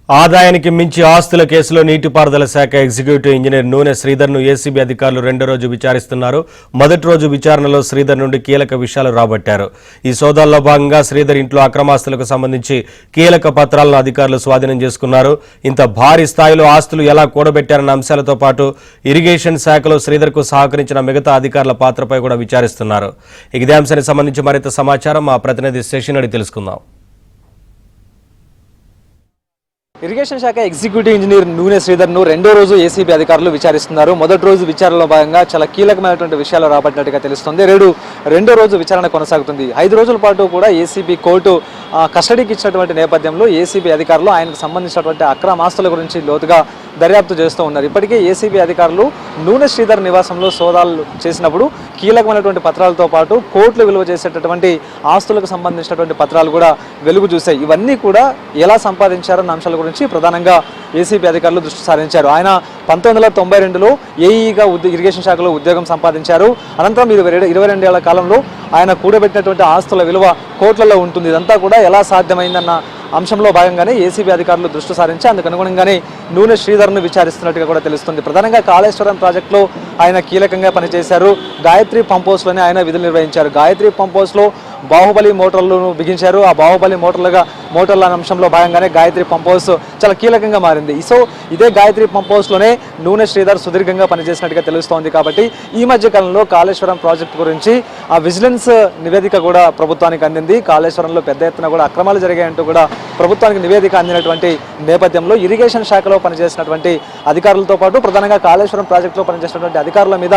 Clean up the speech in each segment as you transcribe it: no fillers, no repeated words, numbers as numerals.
ఆదాయానికి మించి ఆస్తుల కేసులో నీటిపారుదల శాఖ ఎగ్జిక్యూటివ్ ఇంజనీర్ నూనె శ్రీధర్ను ఏసీబీ అధికారులు రెండో రోజు విచారిస్తున్నారు. మొదటి రోజు విచారణలో శ్రీధర్ నుండి కీలక విషయాలు రాబట్టారు. ఈ సోదాల్లో భాగంగా శ్రీధర్ ఇంట్లో అక్రమాస్తులకు సంబంధించి కీలక పత్రాలను అధికారులు స్వాధీనం చేసుకున్నారు. ఇంత భారీ స్థాయిలో ఆస్తులు ఎలా కూడబెట్టారన్న అంశాలతో పాటు ఇరిగేషన్ శాఖలో శ్రీధర్కు సహకరించిన మిగతా అధికారుల పాత్రపై కూడా విచారిస్తున్నారు. ఇదే అంశానికి సంబంధించి మరింత సమాచారం మా ప్రతినిధి శశిని అడిగి తెలుసుకుందాం. ఇరిగేషన్ శాఖ ఎగ్జిక్యూటివ్ ఇంజనీర్ నూనె శ్రీధర్ను రెండో రోజు ఏసీబీ అధికారులు విచారిస్తున్నారు. మొదటి రోజు విచారణలో భాగంగా చాలా కీలకమైనటువంటి విషయాలు రాబట్టినట్టుగా తెలుస్తుంది. రెండో రోజు విచారణ కొనసాగుతుంది. 5 రోజుల పాటు కూడా ఏసీబీ కోర్టు కస్టడీకి ఇచ్చినటువంటి నేపథ్యంలో ఏసీబీ అధికారులు ఆయనకు సంబంధించినటువంటి అక్రమాస్తుల గురించి లోతుగా దర్యాప్తు చేస్తూ ఉన్నారు. ఇప్పటికే ఏసీబీ అధికారులు నూనె శ్రీధర్ నివాసంలో సోదాలు చేసినప్పుడు కీలకమైనటువంటి పత్రాలతో పాటు కోర్టులు విలువ చేసేటటువంటి ఆస్తులకు సంబంధించినటువంటి పత్రాలు కూడా వెలుగు చూశాయి. ఇవన్నీ కూడా ఎలా సంపాదించారన్న అంశాల గురించి ప్రధానంగా ఏసీబీ అధికారులు దృష్టి సారించారు. ఆయన 1992లో ఏఈగా ఇరిగేషన్ శాఖలో ఉద్యోగం సంపాదించారు. అనంతరం 22 ఏళ్ల కాలంలో ఆయన కూడబెట్టినటువంటి ఆస్తుల విలువ కోట్లలో ఉంటుంది. ఇదంతా కూడా ఎలా సాధ్యమైందన్న అంశంలో భాగంగానే ఏసీబీ అధికారులు దృష్టి సారించి అందుకు అనుగుణంగానే నూనె శ్రీధర్ను విచారిస్తున్నట్టుగా కూడా తెలుస్తుంది. ప్రధానంగా కాళేశ్వరం ప్రాజెక్టులో ఆయన కీలకంగా పనిచేశారు. గాయత్రి పంప్ హౌస్లోనే ఆయన విధులు నిర్వహించారు. గాయత్రి పంప్ హౌస్లో బాహుబలి మోటార్లను బిగించారు. ఆ బాహుబలి మోటార్ల అంశంలో భాగంగానే గాయత్రి పంప్ హౌస్ చాలా కీలకంగా మారింది. సో ఇదే గాయత్రి పంప్ హౌస్లోనే నూనె శ్రీధర్ సుదీర్ఘంగా పనిచేసినట్టుగా తెలుస్తోంది. కాబట్టి ఈ మధ్య కాలంలో కాళేశ్వరం ప్రాజెక్టు గురించి ఆ విజిలెన్స్ నివేదిక కూడా ప్రభుత్వానికి అందింది. కాళేశ్వరంలో పెద్ద ఎత్తున కూడా అక్రమాలు జరిగాయంటూ కూడా ప్రభుత్వానికి నివేదిక అందినటువంటి నేపథ్యంలో ఇరిగేషన్ శాఖలో పనిచేసినటువంటి అధికారులతో పాటు ప్రధానంగా కాళేశ్వరం ప్రాజెక్టులో పనిచేసినటువంటి అధికారుల మీద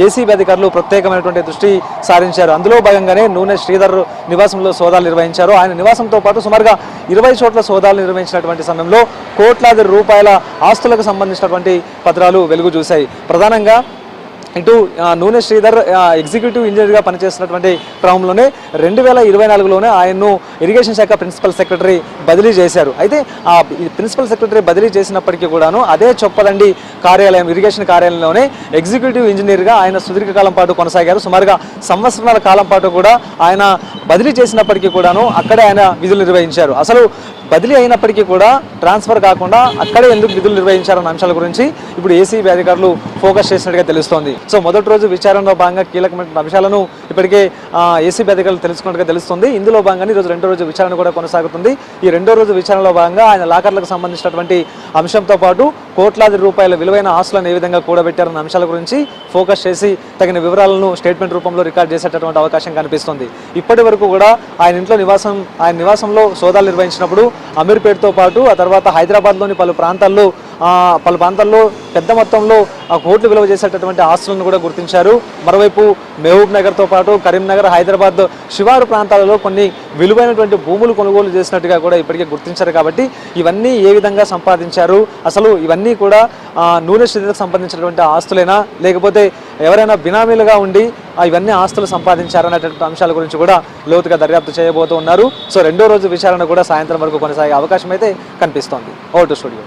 ఏసీబీ అధికారులు ప్రత్యేకమైనటువంటి దృష్టి సారించారు. అందులో భాగంగానే నూనె శ్రీధర్ నివాసంలో సోదాలు నిర్వహించారు. ఆయన నివాసంతో పాటు సుమారుగా 20 చోట్ల సోదాలు నిర్వహించినటువంటి సమయంలో కోట్లాది రూపాయల ఆస్తులకు సంబంధించినటువంటి పత్రాలు వెలుగు చూశాయి. ప్రధానంగా ఇటు నూనె శ్రీధర్ ఎగ్జిక్యూటివ్ ఇంజనీర్గా పనిచేస్తున్నటువంటి క్రమంలోనే 2024లోనే ఆయన్ను ఇరిగేషన్ శాఖ ప్రిన్సిపల్ సెక్రటరీ బదిలీ చేశారు. అయితే ఆ ప్రిన్సిపల్ సెక్రటరీ బదిలీ చేసినప్పటికీ కూడాను అదే చొప్పదండి కార్యాలయం ఇరిగేషన్ కార్యాలయంలోనే ఎగ్జిక్యూటివ్ ఇంజనీర్గా ఆయన సుదీర్ఘకాలం పాటు కొనసాగారు. సుమారుగా సంవత్సరాల కాలం పాటు కూడా ఆయన బదిలీ చేసినప్పటికీ కూడాను అక్కడే ఆయన విధులు నిర్వహించారు. అసలు బదిలీ అయినప్పటికీ కూడా ట్రాన్స్ఫర్ కాకుండా అక్కడే ఎందుకు విధులు నిర్వహించారన్న అంశాల గురించి ఇప్పుడు ఏసీబీ అధికారులు ఫోకస్ చేసినట్టుగా తెలుస్తోంది. సో మొదటి రోజు విచారణలో భాగంగా కీలకమైన అంశాలను ఇప్పటికే ఏసీబీ అధికారులు తెలుసుకున్నట్టుగా తెలుస్తుంది. ఇందులో భాగంగా ఈరోజు రెండో రోజు విచారణ కూడా కొనసాగుతుంది. ఈ రెండో రోజు విచారణలో భాగంగా ఆయన లాకర్లకు సంబంధించినటువంటి అంశంతో పాటు కోట్లాది రూపాయల విలువైన ఆస్తులను ఏ విధంగా కూడబెట్టారన్న అంశాల గురించి ఫోకస్ చేసి తగిన వివరాలను స్టేట్మెంట్ రూపంలో రికార్డ్ చేసేటటువంటి అవకాశం కనిపిస్తుంది. ఇప్పటి వరకు కూడా ఆయన నివాసంలో సోదాలు నిర్వహించినప్పుడు అమీర్పేటతో పాటు ఆ తర్వాత హైదరాబాద్లోని పలు ప్రాంతాల్లో పెద్ద మొత్తంలో కోట్లు విలువ చేసేటటువంటి ఆస్తులను కూడా గుర్తించారు. మరోవైపు మహబూబ్ నగర్తో పాటు కరీంనగర్, హైదరాబాద్ శివారు ప్రాంతాలలో కొన్ని విలువైనటువంటి భూములు కొనుగోలు చేసినట్టుగా కూడా ఇప్పటికే గుర్తించారు. కాబట్టి ఇవన్నీ ఏ విధంగా సంపాదించారు, అసలు ఇవన్నీ కూడా నూనె శ్రీధర్కు సంబంధించినటువంటి ఆస్తులైనా లేకపోతే ఎవరైనా బినామీలుగా ఉండి ఇవన్నీ ఆస్తులు సంపాదించారనేటువంటి అంశాల గురించి కూడా లోతుగా దర్యాప్తు చేయబోతూ ఉన్నారు. సో రెండో రోజు విచారణ కూడా సాయంత్రం వరకు కొనసాగే అవకాశం అయితే కనిపిస్తోంది. Over to studio.